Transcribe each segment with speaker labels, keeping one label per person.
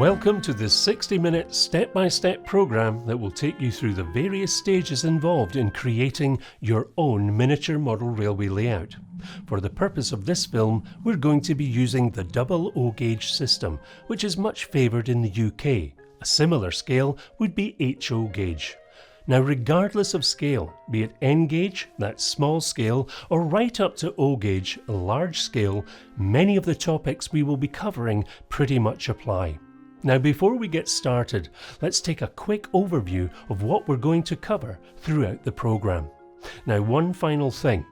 Speaker 1: Welcome to this 60-minute step-by-step program that will take you through the various stages involved in creating your own miniature model railway layout. For the purpose of this film, we're going to be using the double O gauge system, which is much favoured in the UK. A similar scale would be HO gauge. Now, regardless of scale, be it N gauge, that's small scale, or right up to O gauge, large scale, many of the topics we will be covering pretty much apply. Now, before we get started, let's take a quick overview of what we're going to cover throughout the programme. Now, one final thing.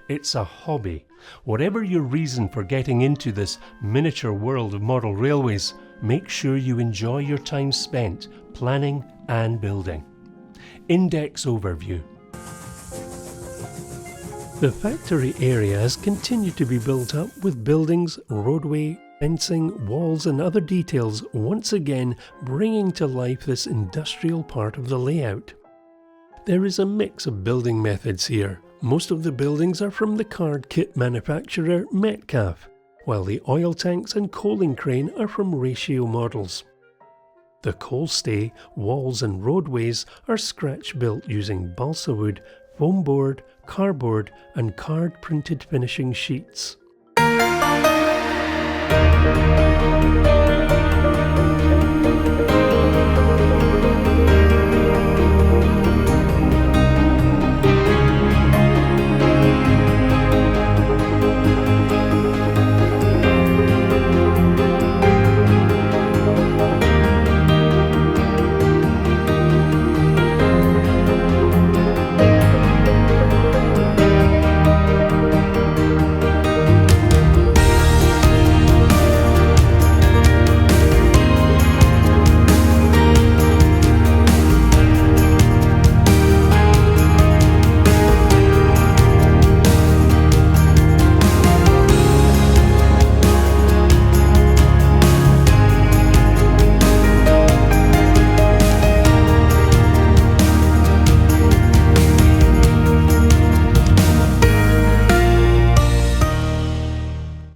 Speaker 1: It's a hobby. Whatever your reason for getting into this miniature world of model railways, make sure you enjoy your time spent planning and building. Index overview. The factory area has continued to be built up with buildings, roadway, fencing, walls and other details once again bringing to life this industrial part of the layout. There is a mix of building methods here. Most of the buildings are from the card kit manufacturer Metcalf, while the oil tanks and coaling crane are from Ratio Models. The coal stay, walls and roadways are scratch built using balsa wood, foam board, cardboard and card printed finishing sheets.